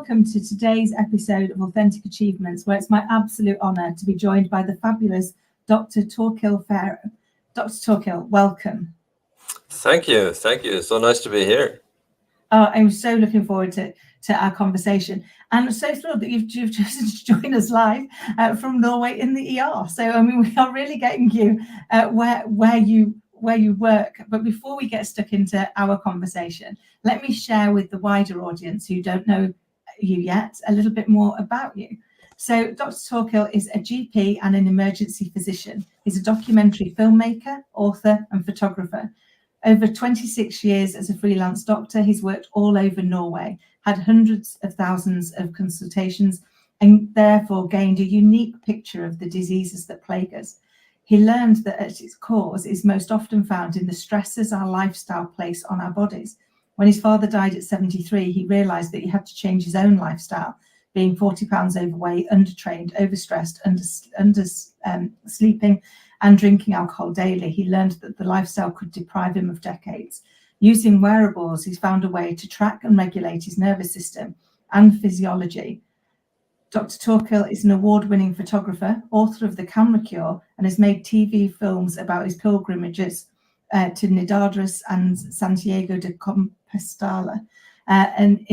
welcome to today's episode of Authentic Achievements, where it's my absolute honour to be joined by the fabulous Dr. Torkil Færø. Dr. Torkil, welcome. Thank you. So nice to be here. Oh, I'm so looking forward to our conversation, and I'm so thrilled that you've chosen to join us live from Norway in the ER. So, I mean, we are really getting you where you work. But before we get stuck into our conversation, let me share with the wider audience who don't know you yet a little bit more about you. So Dr. Torkil is a GP and an emergency physician. He's a documentary filmmaker, author and photographer. Over 26 years as a freelance doctor, he's worked all over Norway, had hundreds of thousands of consultations, and therefore gained a unique picture of the diseases that plague us. He learned that at its cause is most often found in the stresses our lifestyle place on our bodies. When his father died at 73, he realised that he had to change his own lifestyle, being 40 pounds overweight, undertrained, overstressed, sleeping and drinking alcohol daily. He learned that the lifestyle could deprive him of decades. Using wearables, he's found a way to track and regulate his nervous system and physiology. Dr. Torkil is an award-winning photographer, author of The Camera Cure, and has made TV films about his pilgrimages to Nidaros and Santiago de Compostela. An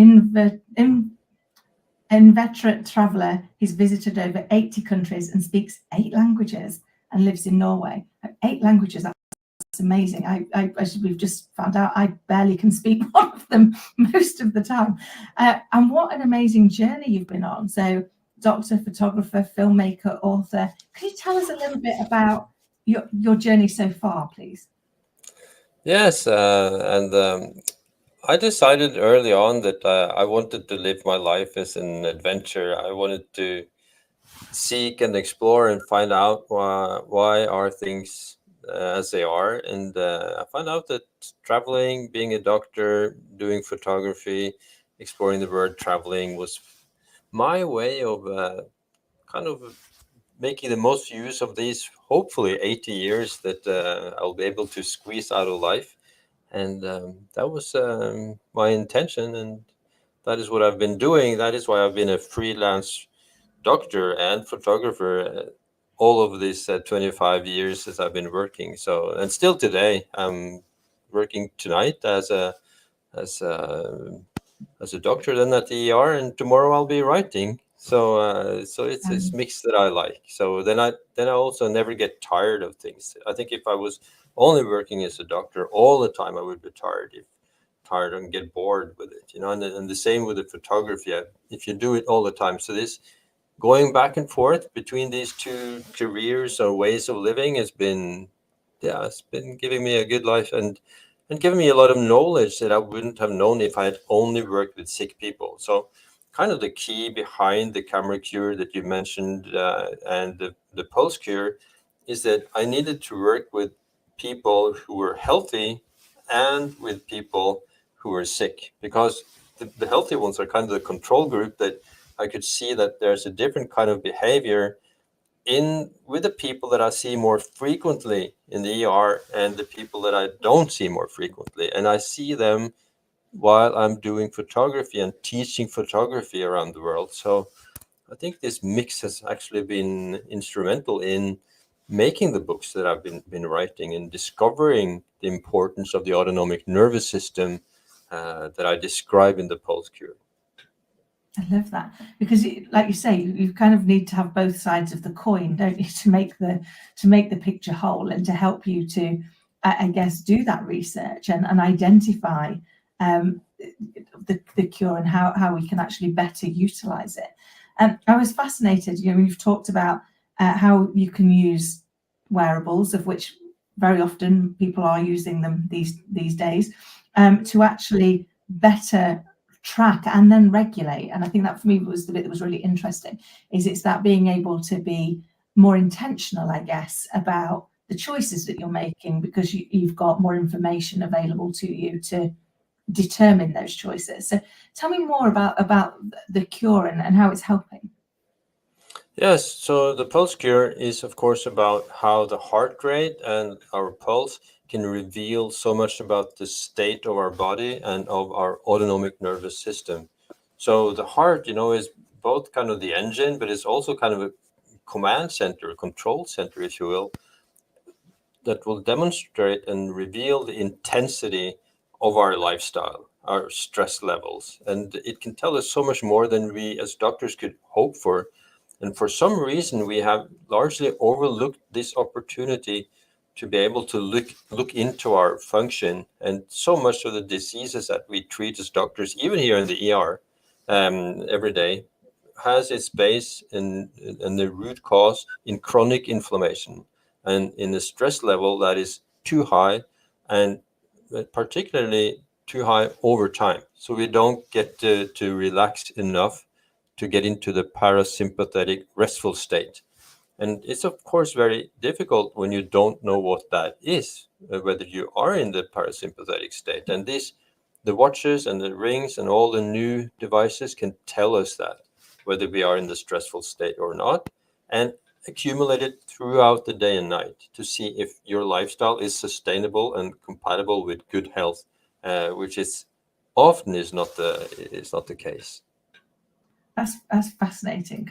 inveterate traveller, he's visited over 80 countries and speaks 8 languages and lives in Norway. 8 languages, that's amazing. As we've just found out, I barely can speak one of them most of the time. And what an amazing journey you've been on. So, doctor, photographer, filmmaker, author. Could you tell us a little bit about your journey so far, please? Yes, I decided early on that I wanted to live my life as an adventure. I wanted to seek and explore and find out why are things as they are. And I found out that traveling, being a doctor, doing photography, exploring the world, traveling was my way of kind of making the most use of these hopefully 80 years that I'll be able to squeeze out of life. And that was my intention, and that is what I've been doing. That is why I've been a freelance doctor and photographer all of these 25 years that I've been working. So, and still today, I'm working tonight as a doctor, then at the ER, and tomorrow I'll be writing. So it's this mix that I like. So then I also never get tired of things. I think if I was only working as a doctor all the time, I would be tired and get bored with it, and the same with the photography. If you do it all the time, so this going back and forth between these two careers or ways of living has been, it's been giving me a good life and giving me a lot of knowledge that I wouldn't have known if I had only worked with sick people. So kind of the key behind the camera cure that you mentioned and the pulse cure is that I needed to work with people who were healthy and with people who were sick, because the healthy ones are kind of the control group that I could see that there's a different kind of behavior with the people that I see more frequently in the ER and the people that I don't see more frequently. And I see them while I'm doing photography and teaching photography around the world. So I think this mix has actually been instrumental in making the books that I've been writing and discovering the importance of the autonomic nervous system that I describe in the Pulse Cure. I love that, because like you say, you kind of need to have both sides of the coin, don't you, to make the picture whole and to help you to, I guess, do that research and identify the cure and how we can actually better utilize it. I was fascinated, you've talked about how you can use wearables, of which very often people are using them these days, to actually better track and then regulate. And I think that for me was the bit that was really interesting, is it's that being able to be more intentional, I guess, about the choices that you're making, because you've got more information available to you to determine those choices. So tell me more about the cure and how it's helping. Yes, so the pulse cure is, of course, about how the heart rate and our pulse can reveal so much about the state of our body and of our autonomic nervous system. So the heart, is both kind of the engine, but it's also kind of a command center, a control center, if you will, that will demonstrate and reveal the intensity of our lifestyle, our stress levels. And it can tell us so much more than we as doctors could hope for. And for some reason, we have largely overlooked this opportunity to be able to look into our function. And so much of the diseases that we treat as doctors, even here in the ER every day, has its base in the root cause in chronic inflammation and in the stress level that is too high, and particularly too high over time. So we don't get to relax enough to get into the parasympathetic restful state. And it's of course very difficult when you don't know what that is, whether you are in the parasympathetic state. And the watches and the rings and all the new devices can tell us that, whether we are in the stressful state or not, and accumulate it throughout the day and night to see if your lifestyle is sustainable and compatible with good health, which is often is not the case. That's fascinating,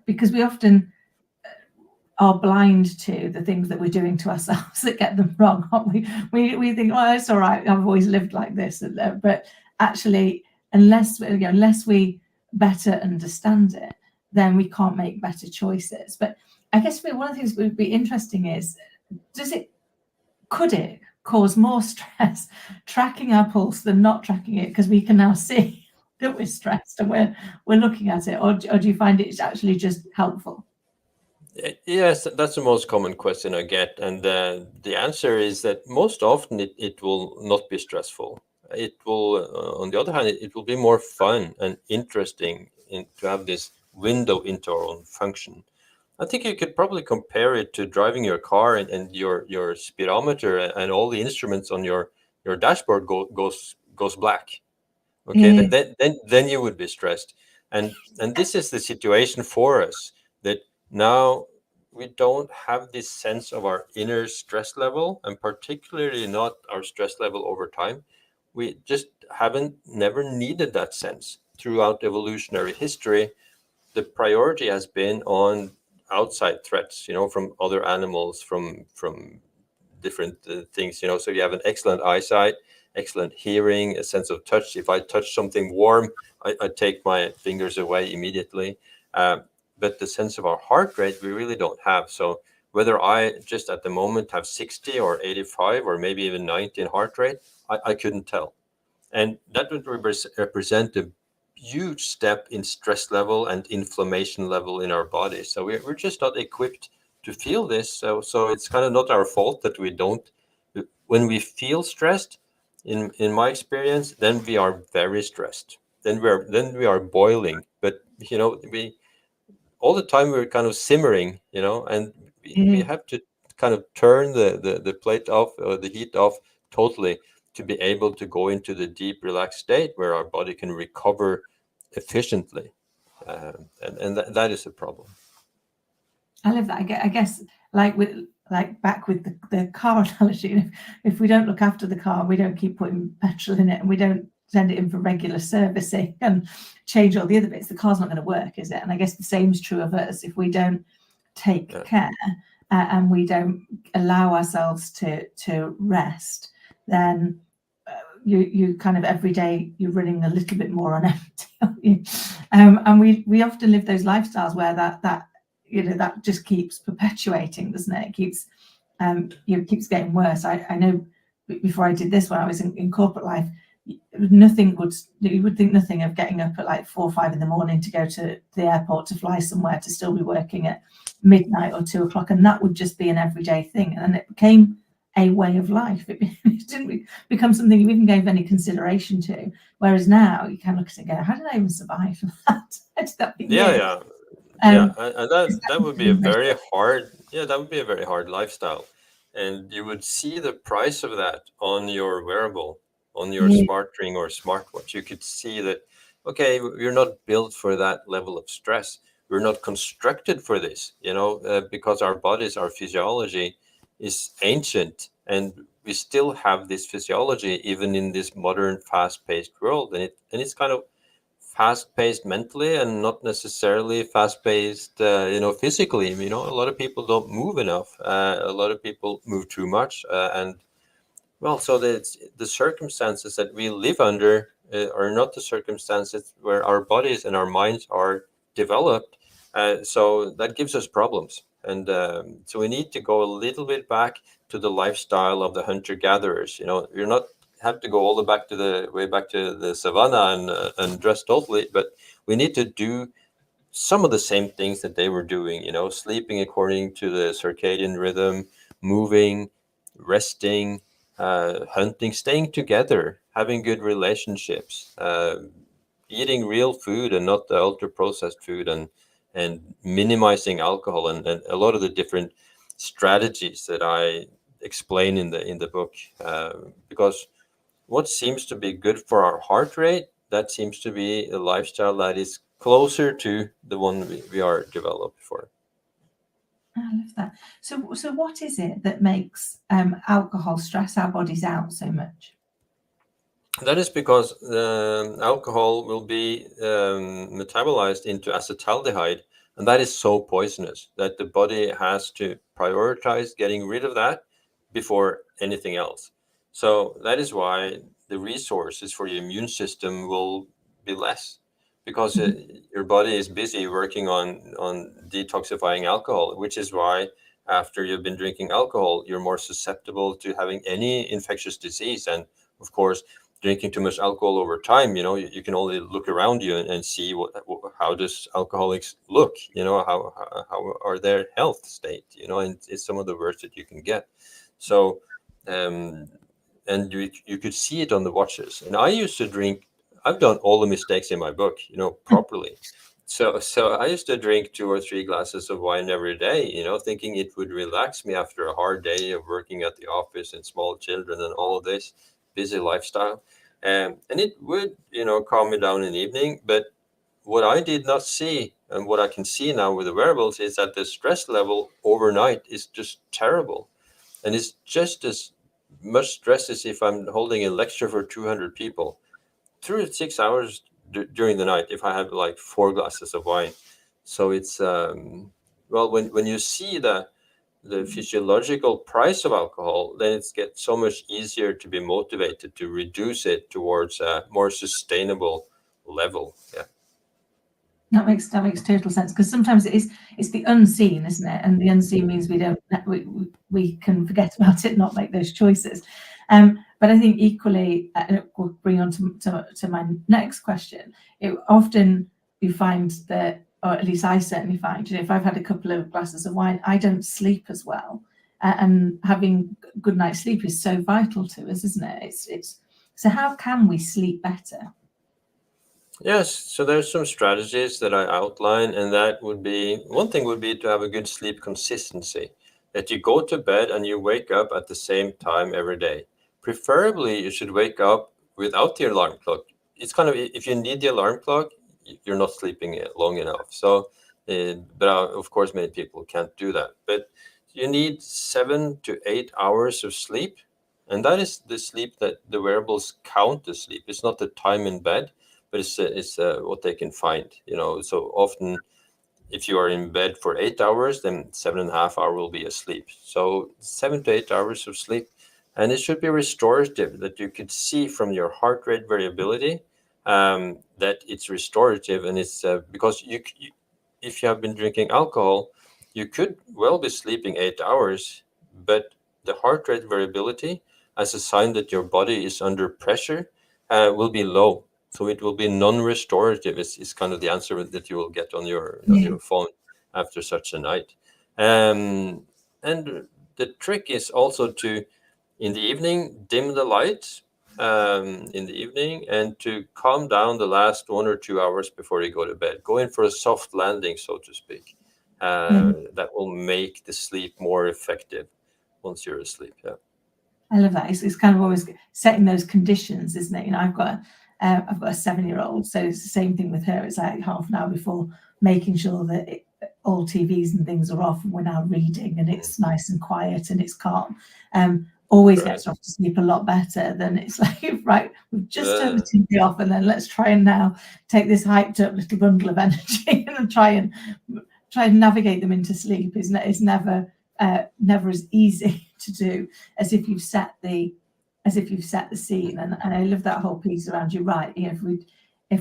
because we often are blind to the things that we're doing to ourselves that get them wrong, aren't we? We think, oh, it's all right, I've always lived like this, but actually, unless we better understand it, then we can't make better choices. But I guess one of the things that would be interesting is, could it cause more stress tracking our pulse than not tracking it, because we can now see that we're stressed and we're looking at it, or do you find it's actually just helpful? Yes, that's the most common question I get, and the answer is that most often it will not be stressful. It will, on the other hand, it will be more fun and interesting to have this window into our own function. I think you could probably compare it to driving your car, and your speedometer and all the instruments on your dashboard goes black. Okay, then you would be stressed, and this is the situation for us, that now we don't have this sense of our inner stress level, and particularly not our stress level over time. We just never needed that sense throughout evolutionary history. The priority has been on outside threats, from other animals, from different things, so you have an excellent eyesight, excellent hearing, a sense of touch. If I touch something warm, I take my fingers away immediately. But the sense of our heart rate, we really don't have. So whether I just at the moment have 60 or 85 or maybe even 90 in heart rate, I couldn't tell. And that would represent a huge step in stress level and inflammation level in our body. So we're just not equipped to feel this. So it's kind of not our fault that we don't. When we feel stressed, in my experience, then we are very stressed. Then we are boiling. But we all the time we're kind of simmering, and we have to kind of turn the plate off, or the heat off totally, to be able to go into the deep relaxed state where our body can recover efficiently. And that is a problem. I love that. I guess back with the car analogy, if we don't look after the car, we don't keep putting petrol in it, and we don't send it in for regular servicing and change all the other bits, the car's not going to work, is it? And I guess the same is true of us. If we don't take care and we don't allow ourselves to rest, then you kind of every day you're running a little bit more on empty, aren't you? And we often live those lifestyles where that just keeps perpetuating, doesn't it? It keeps getting worse. I know before I did this, when I was in corporate life, you would think nothing of getting up at like 4 or 5 in the morning to go to the airport to fly somewhere, to still be working at midnight or 2 o'clock, and that would just be an everyday thing. And it became a way of life. It didn't become something you even gave any consideration to. Whereas now you can look at it and go, how did I even survive that? And that would be a very hard. Yeah, that would be a very hard lifestyle, and you would see the price of that on your wearable, on your smart ring or smartwatch. You could see that, okay, we're not built for that level of stress. We're not constructed for this, because our bodies, our physiology is ancient, and we still have this physiology even in this modern, fast-paced world, and it's kind of fast-paced mentally and not necessarily fast-paced, physically. You know, a lot of people don't move enough. A lot of people move too much, and well, so the circumstances that we live under are not the circumstances where our bodies and our minds are developed. So that gives us problems. And so we need to go a little bit back to the lifestyle of the hunter-gatherers. You know, you're not have to go all the way back to the savannah and dress totally, but we need to do some of the same things that they were doing. You know, sleeping according to the circadian rhythm, moving, resting, hunting, staying together, having good relationships, eating real food and not the ultra processed food, and minimizing alcohol, and a lot of the different strategies that I explain in the book, because what seems to be good for our heart rate, that seems to be a lifestyle that is closer to the one we are developed for. I love that. So what is it that makes alcohol stress our bodies out so much? That is because alcohol will be metabolized into acetaldehyde, and that is so poisonous that the body has to prioritize getting rid of that before anything else. So that is why the resources for your immune system will be less, because your body is busy working on detoxifying alcohol, which is why after you've been drinking alcohol, you're more susceptible to having any infectious disease. And of course, drinking too much alcohol over time, you know, you can only look around you and see how does alcoholics look, you know, how are their health state, you know, and it's some of the worst that you can get. So, and you could see it on the watches. And I used to drink. I've done all the mistakes in my book, you know, properly. So I used to drink 2 or 3 glasses of wine every day, you know, thinking it would relax me after a hard day of working at the office and small children and all of this busy lifestyle. And it would, you know, calm me down in the evening. But what I did not see, and what I can see now with the wearables, is that the stress level overnight is just terrible. And it's just as much stress as if I'm holding a lecture for 200 people through 6 hours during the night if I have like 4 glasses of wine. So it's, well, when you see the physiological price of alcohol, then it gets so much easier to be motivated to reduce it towards a more sustainable level. Yeah. That makes total sense, because sometimes it's the unseen, isn't it? And the unseen means we can forget about it, not make those choices. But I think equally, we'll bring on to my next question. Often you find that, or at least I certainly find, you know, if I've had a couple of glasses of wine, I don't sleep as well. And having good night's sleep is so vital to us, isn't it? It's so how can we sleep better? Yes, so there's some strategies that I outline, and that would be, one thing would be to have a good sleep consistency, that you go to bed and you wake up at the same time every day. Preferably, you should wake up without the alarm clock. It's kind of, if you need the alarm clock, you're not sleeping long enough. So, but of course, many people can't do that. But you need 7 to 8 hours of sleep, and that is the sleep that the wearables count as sleep. It's not the time in bed, but it's what they can find, you know. So often, if you are in bed for 8 hours, then 7.5 hours will be asleep. So 7 to 8 hours of sleep, and it should be restorative. That you could see from your heart rate variability that it's restorative, and it's because if you have been drinking alcohol, you could well be sleeping 8 hours, but the heart rate variability, as a sign that your body is under pressure, will be low. So it will be non-restorative. Is kind of the answer that you will get on your phone after such a night. And the trick is also to, in the evening, dim the lights in the evening, and to calm down the last 1 or 2 hours before you go to bed. Go in for a soft landing, so to speak. That will make the sleep more effective once you're asleep. Yeah. I love that. It's kind of always setting those conditions, isn't it? You know, I've got a 7-year-old, so it's the same thing with her. It's like half an hour before, making sure that all TVs and things are off, and we're now reading, and it's nice and quiet and it's calm. always gets off to sleep a lot better than it's like, right, we've just turned the TV off, and then let's try and now take this hyped up little bundle of energy and try and navigate them into sleep is never as easy to do as if you've set the scene. And I love that whole piece around, you're right, if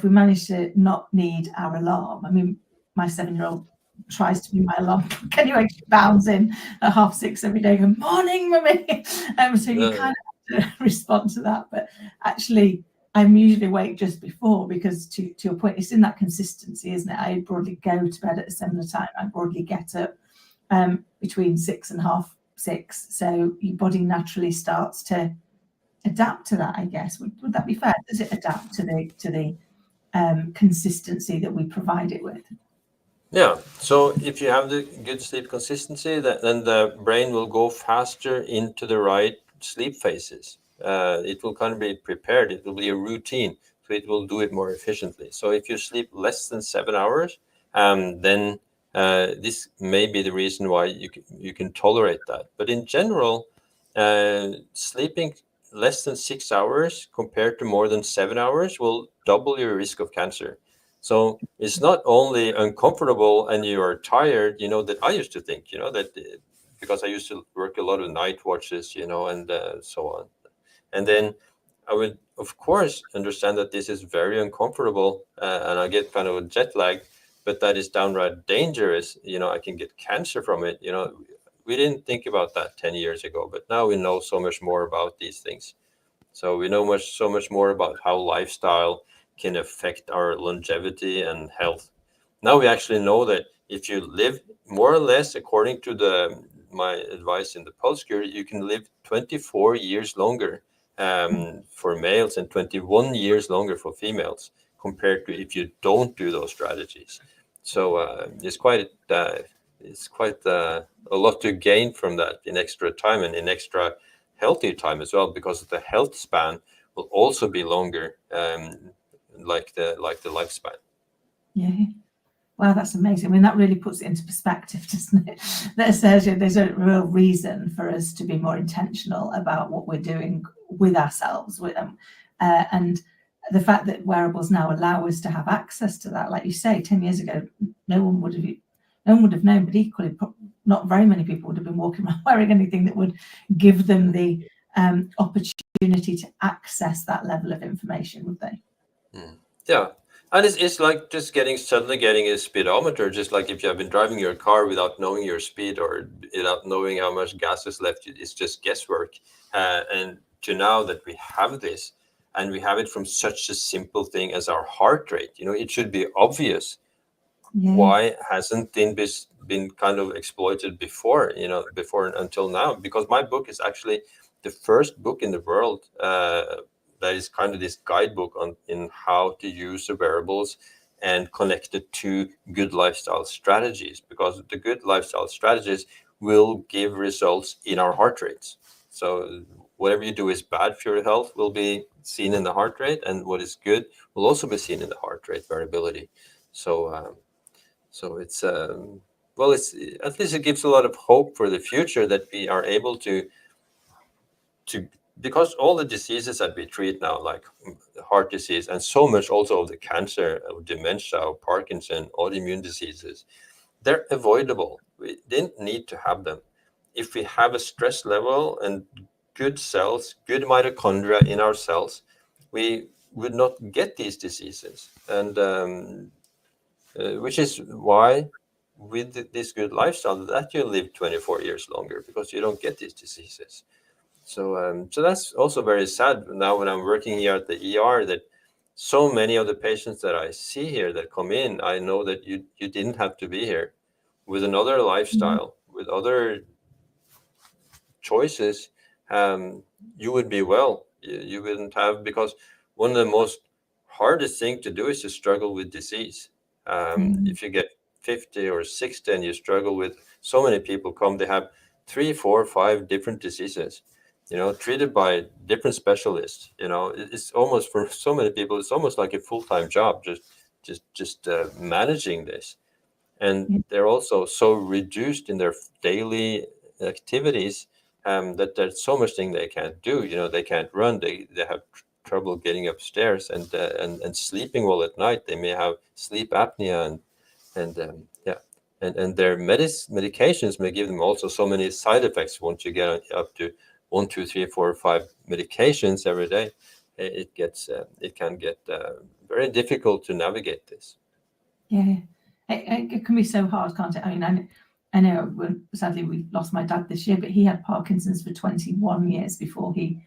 we manage to not need our alarm. I mean, my 7-year-old tries to be my alarm clock anyway. She bounds in at 6:30 every day, going, "Morning, mummy." So you kind of have to respond to that. But actually, I'm usually awake just before, because to your point, it's in that consistency, isn't it? I broadly go to bed at a similar time. I broadly get up between 6 and 6:30. So your body naturally starts to adapt to that, I guess. Would that be fair? Does it adapt to the consistency that we provide it with? Yeah. So if you have the good sleep consistency, then the brain will go faster into the right sleep phases. It will kind of be prepared. It will be a routine, so it will do it more efficiently. So if you sleep less than 7 hours, then this may be the reason why you can tolerate that. But in general, sleeping less than 6 hours compared to more than 7 hours will double your risk of cancer. So it's not only uncomfortable and you are tired, that I used to think, that because I used to work a lot of night watches, and so on. And then I would, of course, understand that this is very uncomfortable and I get kind of a jet lag, but that is downright dangerous. I can get cancer from it. We didn't think about that 10 years ago, but now we know so much more about these things. So we know so much more about how lifestyle can affect our longevity and health. Now we actually know that if you live more or less according to my advice in the postcure, you can live 24 years longer for males and 21 years longer for females, compared to if you don't do those strategies. So it's quite a lot to gain from that in extra time and in extra healthy time as well, because the health span will also be longer, like the lifespan. Yeah. Wow, that's amazing. I mean, that really puts it into perspective, doesn't it? That says there's a real reason for us to be more intentional about what we're doing with ourselves, and the fact that wearables now allow us to have access to that. Like you say, 10 years ago, no one would have known, but equally, not very many people would have been walking around wearing anything that would give them the opportunity to access that level of information, would they? Yeah. And it's like just suddenly getting a speedometer, just like if you have been driving your car without knowing your speed or without knowing how much gas is left, it's just guesswork. And to now that we have this, and we have it from such a simple thing as our heart rate, it should be obvious. Yeah. Why hasn't this been kind of exploited before until now? Because my book is actually the first book in the world that is kind of this guidebook in how to use the wearables and connect it to good lifestyle strategies, because the good lifestyle strategies will give results in our heart rates. So whatever you do is bad for your health will be seen in the heart rate, and what is good will also be seen in the heart rate variability. So it's it's at least it gives a lot of hope for the future that we are able to because all the diseases that we treat now, like heart disease, and so much also of the cancer, of dementia, of Parkinson, autoimmune diseases, they're avoidable. We didn't need to have them. If we have a stress level and good cells, good mitochondria in our cells, we would not get these diseases. And which is why with this good lifestyle that you live 24 years longer, because you don't get these diseases. So that's also very sad now when I'm working here at the ER, that so many of the patients that I see here that come in, I know that you didn't have to be here. With another lifestyle, with other choices, you would be well. You wouldn't have, because one of the most hardest thing to do is to struggle with disease. If you get 50 or 60 and you struggle with, so many people come, they have 3, 4, 5 different diseases, treated by different specialists. It's almost, for so many people, it's almost like a full-time job, just managing this. And they're also so reduced in their daily activities that there's so much thing they can't do. They can't run. They have trouble getting upstairs and sleeping well at night. They may have sleep apnea and their medications may give them also so many side effects. Once you get up to 1, 2, 3, 4, 5 medications every day, it can get very difficult to navigate this. Yeah, it can be so hard, can't it? I mean, I know sadly we lost my dad this year, but he had Parkinson's for 21 years before he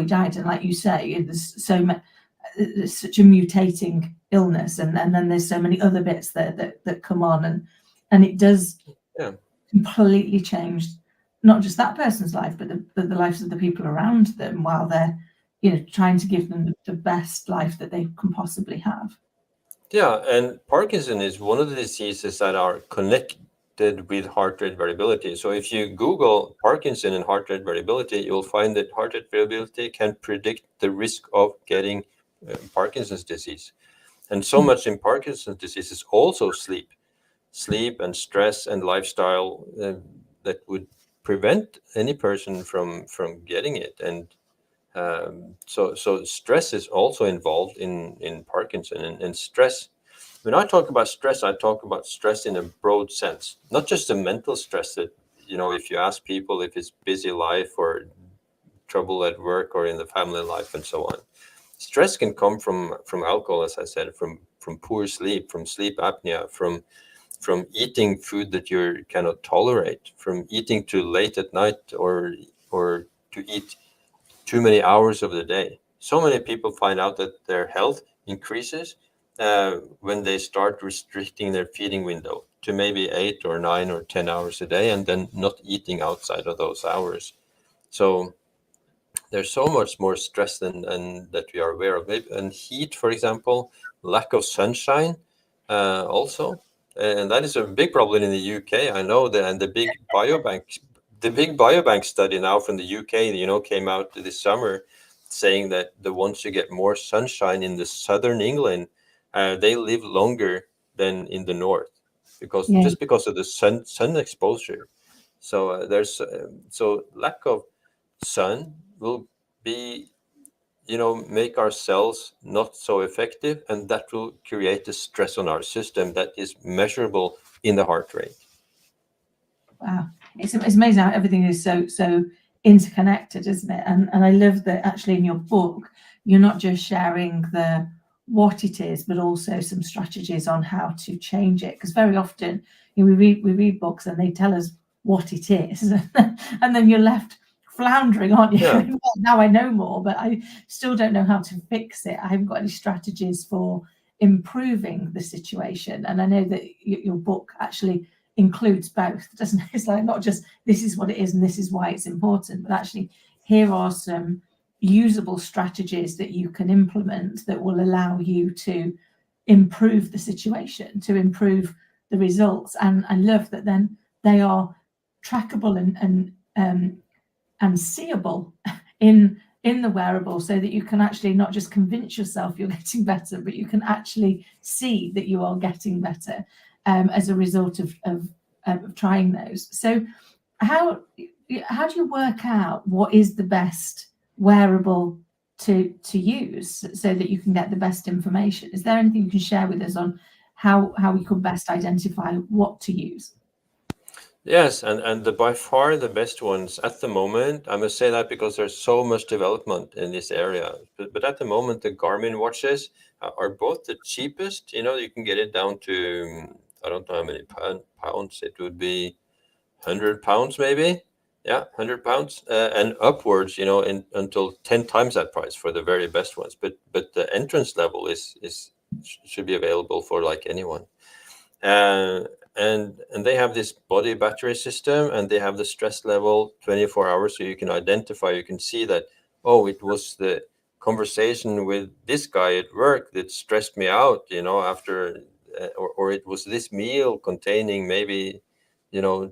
died. And like you say, there's such a mutating illness, and then there's so many other bits that come on, and it does completely change not just that person's life, but the lives of the people around them, while they're trying to give them the best life that they can possibly have. Yeah, and Parkinson is one of the diseases that are connected with heart rate variability. So if you Google Parkinson and heart rate variability, you'll find that heart rate variability can predict the risk of getting Parkinson's disease. And so much in Parkinson's disease is also sleep and stress and lifestyle that would prevent any person from getting it. And so stress is also involved in Parkinson, and stress. When I talk about stress, I talk about stress in a broad sense, not just the mental stress that, if you ask people if it's busy life or trouble at work or in the family life and so on. Stress can come from alcohol, as I said, from poor sleep, from sleep apnea, from eating food that you cannot tolerate, from eating too late at night or to eat too many hours of the day. So many people find out that their health increases when they start restricting their feeding window to maybe 8 or 9 or 10 hours a day, and then not eating outside of those hours. So there's so much more stress than that we are aware of. And heat, for example, lack of sunshine also. And that is a big problem in the UK. I know that, and the big biobank study now from the UK, came out this summer saying that the ones who get more sunshine in the southern England, they live longer than in the north just because of the sun exposure. So there's so lack of sun will be, make our cells not so effective, and that will create a stress on our system that is measurable in the heart rate. Wow, it's amazing how everything is so interconnected, isn't it? And I love that actually in your book you're not just sharing what it is, but also some strategies on how to change it. Because very often we read books and they tell us what it is, and then you're left floundering, aren't you? Yeah. Well, now I know more, but I still don't know how to fix it. I haven't got any strategies for improving the situation. And I know that your book actually includes both, doesn't it? It's like not just this is what it is and this is why it's important, but actually here are some usable strategies that you can implement that will allow you to improve the situation, to improve the results. And I love that then they are trackable and seeable in the wearable, so that you can actually not just convince yourself you're getting better, but you can actually see that you are getting better as a result of trying those. So how do you work out what is the best wearable to use so that you can get the best information? Is there anything you can share with us on how we could best identify what to use? Yes, and by far the best ones at the moment, I must say that because there's so much development in this area. But at the moment, the Garmin watches are both the cheapest. You can get it down to, I don't know how many pounds. It would be 100 pounds maybe. Yeah, 100 pounds and upwards, until 10 times that price for the very best ones. But the entrance level should be available for like anyone. And they have this body battery system, and they have the stress level 24 hours, so you can identify, you can see that, oh, it was the conversation with this guy at work that stressed me out, after, or it was this meal containing maybe,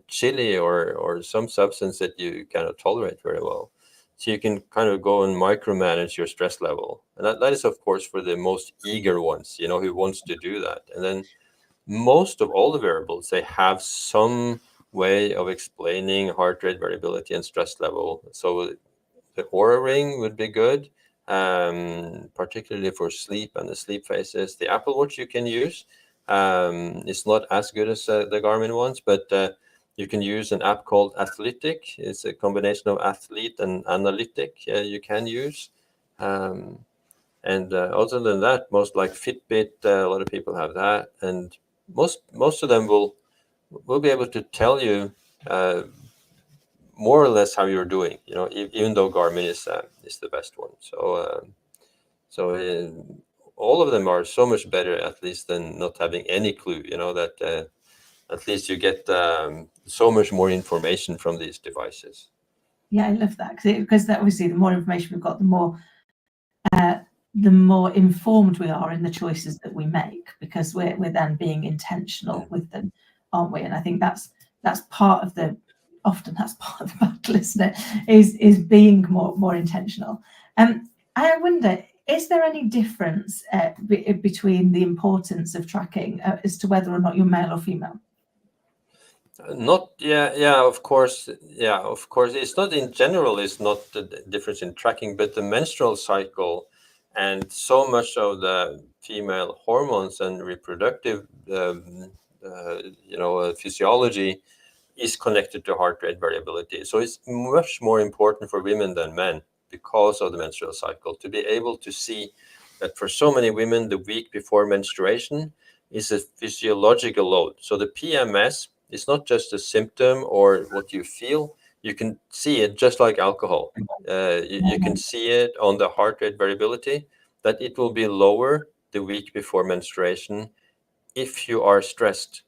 chili or some substance that you cannot tolerate very well. So you can kind of go and micromanage your stress level. And that is, of course, for the most eager ones, who wants to do that. And then most of all the wearables, they have some way of explaining heart rate variability and stress level. So the Oura Ring would be good, particularly for sleep and the sleep phases. The Apple Watch you can use. It's not as good as the Garmin ones, but you can use an app called Athletic. It's a combination of athlete and analytic you can use. And other than that, most like Fitbit, a lot of people have that, and most of them will be able to tell you more or less how you're doing. Even though Garmin is the best one. So all of them are so much better, at least, than not having any clue. That at least you get so much more information from these devices. Yeah, I love that, because that obviously the more information we've got, the more informed we are in the choices that we make, because we're then being intentional with them, aren't we? And I think that's part of the battle, isn't it? Is being more intentional. I wonder, is there any difference between the importance of tracking as to whether or not you're male or female? Of course. It's not in general, it's not the difference in tracking, but the menstrual cycle and so much of the female hormones and reproductive physiology is connected to heart rate variability. So it's much more important for women than men because of the menstrual cycle, to be able to see that for so many women, the week before menstruation is a physiological load. So the PMS is not just a symptom or what you feel. You can see it just like alcohol. You can see it on the heart rate variability, that it will be lower the week before menstruation if you are stressed.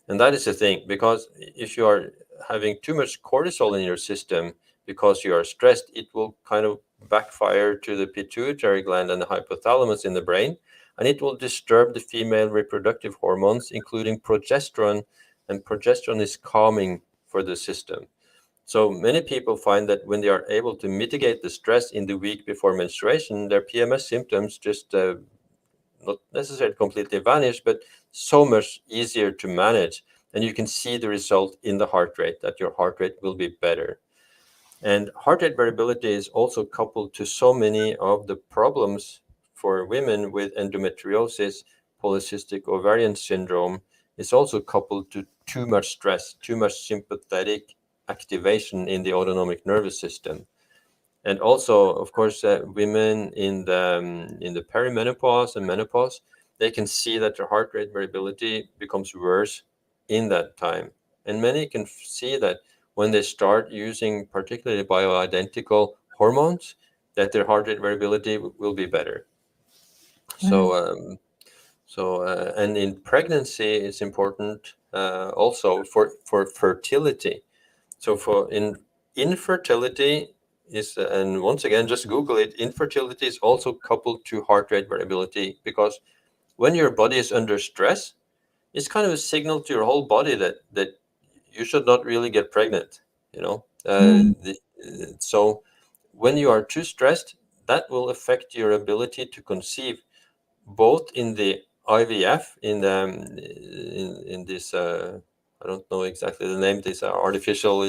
And that is the thing, because if you are having too much cortisol in your system because you are stressed, it will kind of backfire to the pituitary gland and the hypothalamus in the brain, and it will disturb the female reproductive hormones, including progesterone, and progesterone is calming for the system. So many people find that when they are able to mitigate the stress in the week before menstruation, their PMS symptoms just not necessarily completely vanish, but so much easier to manage. And you can see the result in the heart rate, that your heart rate will be better. And heart rate variability is also coupled to so many of the problems for women with endometriosis, polycystic ovarian syndrome. It's also coupled to too much stress, too much sympathetic activation in the autonomic nervous system. And also, of course, women in the perimenopause and menopause, they can see that their heart rate variability becomes worse in that time. And many can see that when they start using particularly bioidentical hormones, that their heart rate variability will be better. And in pregnancy, it's important also for fertility. So for infertility is, and once again, just Google it, infertility is also coupled to heart rate variability, because when your body is under stress, it's kind of a signal to your whole body that you should not really get pregnant, so when you are too stressed, that will affect your ability to conceive, both in the IVF, in this I don't know exactly the name, this artificial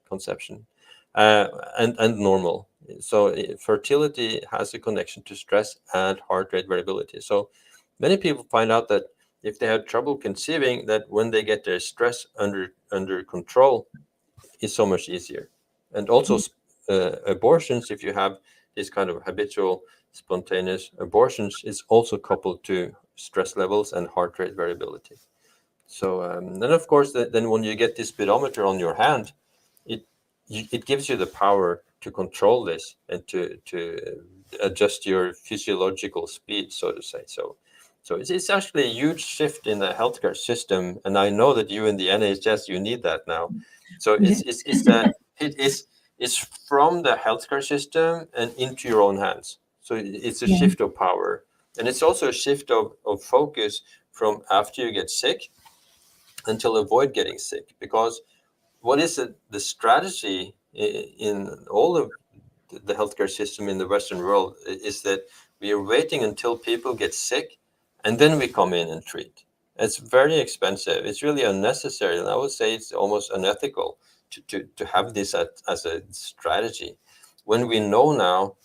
conception, and normal. So fertility has a connection to stress and heart rate variability. So many people find out that if they have trouble conceiving, that when they get their stress under control, it's so much easier. And also abortions, if you have this kind of habitual spontaneous abortions, is also coupled to stress levels and heart rate variability. So then of course then when you get this speedometer on your hand, it gives you the power to control this and to adjust your physiological speed, so to say. So it's actually a huge shift in the healthcare system, and I know that you in the NHS, you need that now. So it's from the healthcare system and into your own hands. So it's a shift of power, and it's also a shift of focus from after you get sick until avoid getting sick. Because what is the strategy in all of the healthcare system in the Western world is that we are waiting until people get sick, and then we come in and treat. It's very expensive. It's really unnecessary, and I would say it's almost unethical to have this as a strategy, when we know now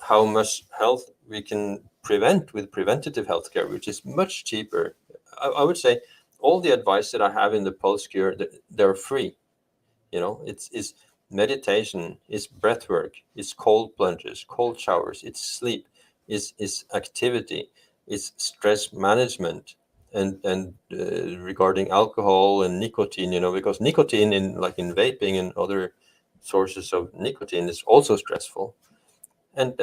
how much health we can prevent with preventative healthcare, which is much cheaper. I would say all the advice that I have in the Pulse Cure, they're free. It's meditation, it's breath work, it's cold plunges, cold showers, it's sleep, it's activity, it's stress management, and regarding alcohol and nicotine, because nicotine in vaping and other sources of nicotine is also stressful. And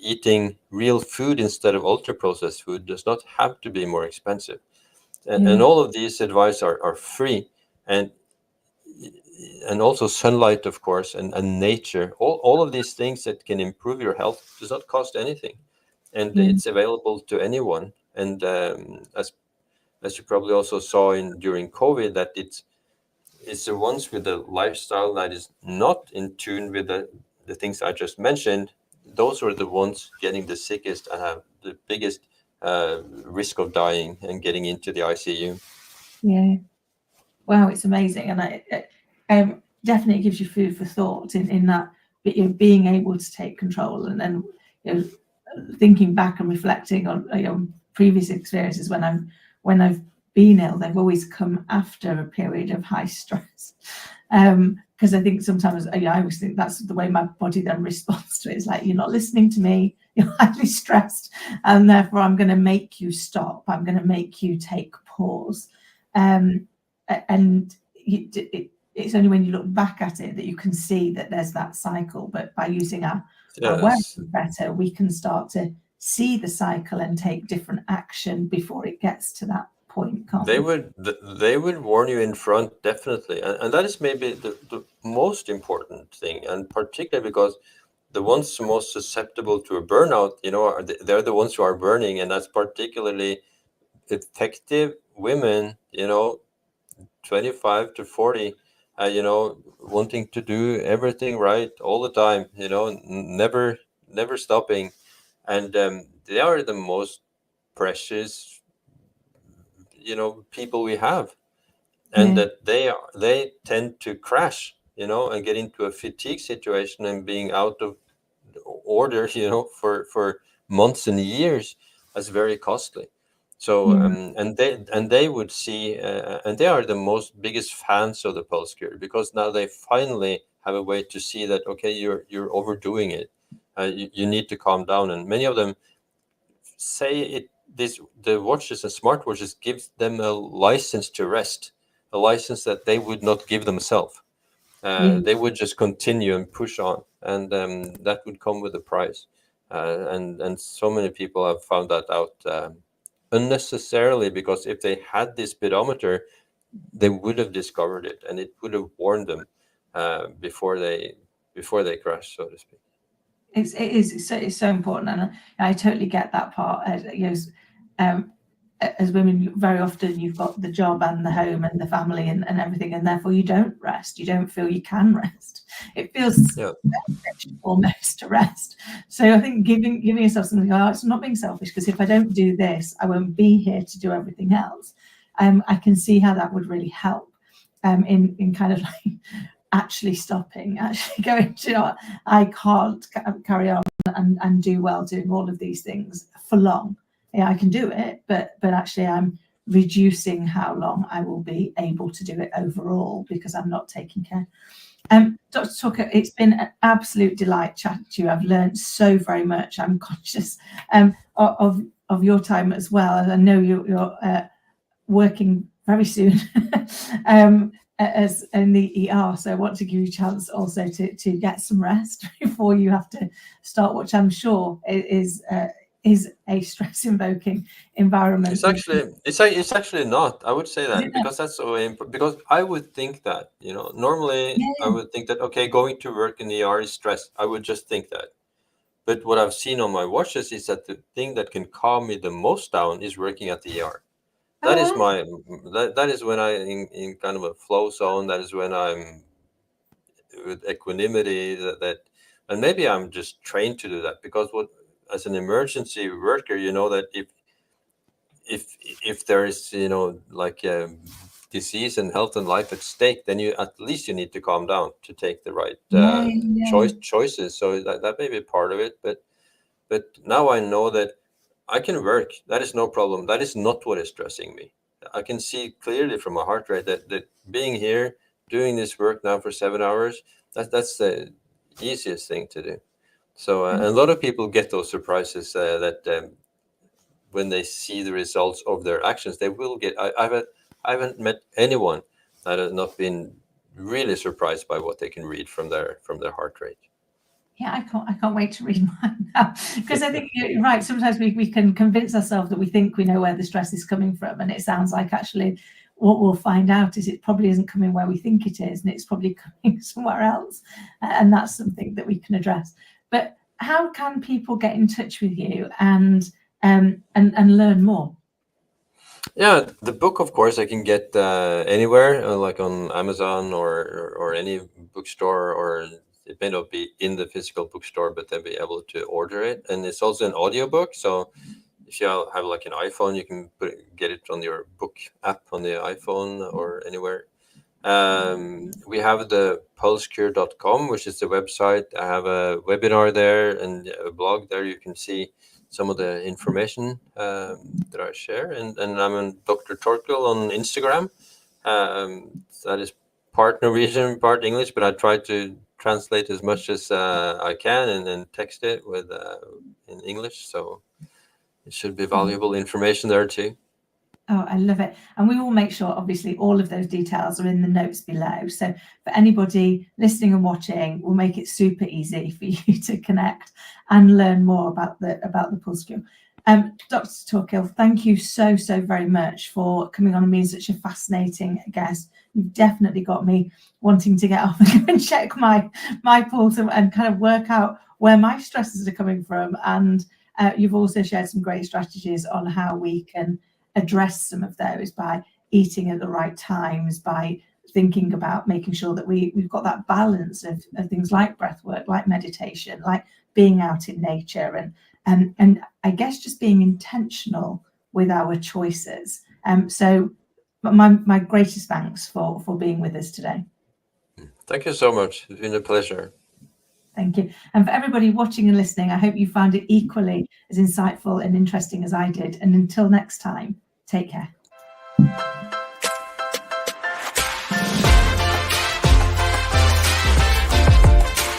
eating real food instead of ultra processed food does not have to be more expensive. And all of these advice are free, and also sunlight, of course, and nature. All of these things that can improve your health does not cost anything, and it's available to anyone. And as you probably also saw during COVID, that it's the ones with the lifestyle that is not in tune with the things I just mentioned. Those are the ones getting the sickest and have the biggest risk of dying and getting into the ICU. Yeah. Wow, it's amazing, and it definitely gives you food for thought in that being able to take control, and then thinking back and reflecting on previous experiences when I've been ill. They've always come after a period of high stress, because I think sometimes I always think that's the way my body then responds to it. It's like, you're not listening to me, you're highly stressed, and therefore I'm going to make you stop. I'm going to make you take pause. And it's only when you look back at it that you can see that there's that cycle. But by using our awareness better, we can start to see the cycle and take different action before it gets to that point. They would warn you in front, definitely, and that is maybe the most important thing, and particularly because the ones most susceptible to a burnout, they're the ones who are burning, and that's particularly effective women, 25 to 40, wanting to do everything right all the time, never stopping. And they are the most precious, people we have. And that they tend to crash, and get into a fatigue situation and being out of order, for months and years, as very costly. So and they would see, and they are the biggest fans of the Pulse Cure, because now they finally have a way to see that, okay, you're overdoing it. You need to calm down. And many of them say the watches and smartwatches gives them a license to rest, a license that they would not give themselves. They would just continue and push on, and that would come with a price. And so many people have found that out unnecessarily, because if they had this speedometer, they would have discovered it, and it would have warned them before they crash, so to speak. It's so important, and I totally get that part. As women, very often you've got the job and the home and the family and everything, and therefore you don't rest. You don't feel you can rest. It feels almost to rest. So I think giving yourself something, it's not being selfish, because if I don't do this, I won't be here to do everything else. I can see how that would really help in kind of like actually stopping, actually going to, I can't carry on and do well doing all of these things for long. Yeah, I can do it, but actually I'm reducing how long I will be able to do it overall, because I'm not taking care. Dr. Torkil, it's been an absolute delight chatting to you. I've learned so very much. I'm conscious of your time as well, and I know you're working very soon as in the ER, so I want to give you a chance also to get some rest before you have to start, which I'm sure is a stress-invoking environment. It's actually not. I would say that, because that's so important. Because I would think that, normally I would think that, okay, going to work in the ER is stress. I would just think that. But what I've seen on my watches is that the thing that can calm me the most down is working at the ER. That is that is when I'm in kind of a flow zone. That is when I'm with equanimity. And maybe I'm just trained to do that, because as an emergency worker, that if there is, you know, like disease and health and life at stake, then you at least you need to calm down to take the right choices. So that may be part of it, but now I know that I can work. That is no problem. That is not what is stressing me. I can see clearly from my heart rate that being here, doing this work now for 7 hours, that's the easiest thing to do. So a lot of people get those surprises that when they see the results of their actions, they will get. I haven't met anyone that has not been really surprised by what they can read from their heart rate. Yeah, I can't wait to read mine now, because I think you're right. Sometimes we can convince ourselves that we think we know where the stress is coming from, and it sounds like actually what we'll find out is it probably isn't coming where we think it is, and it's probably coming somewhere else, and that's something that we can address. But how can people get in touch with you and learn more? Yeah, the book, of course, I can get anywhere, like on Amazon or any bookstore, or it may not be in the physical bookstore, but they'll be able to order it. And it's also an audiobook. So if you have like an iPhone, you can get it on your book app on the iPhone or anywhere. We have the pulsecure.com, which is the website. I have a webinar there and a blog there. You can see some of the information that I share. And I'm on Dr. Torkil on Instagram. That is part Norwegian, part English, but I try to translate as much as I can and then text it with in English. So it should be valuable information there too. Oh, I love it. And we will make sure, obviously, all of those details are in the notes below. So for anybody listening and watching, we'll make it super easy for you to connect and learn more about the Pulse Cure. Dr. Torkil, thank you so very much for coming on and being such a fascinating guest. You've definitely got me wanting to get off and check my pulse and kind of work out where my stresses are coming from. And you've also shared some great strategies on how we can address some of those by eating at the right times, by thinking about making sure that we've got that balance of things like breath work, like meditation, like being out in nature, and I guess just being intentional with our choices. So my greatest thanks for being with us today. Thank you so much. It's been a pleasure. Thank you. And for everybody watching and listening, I hope you found it equally as insightful and interesting as I did. And until next time, take care.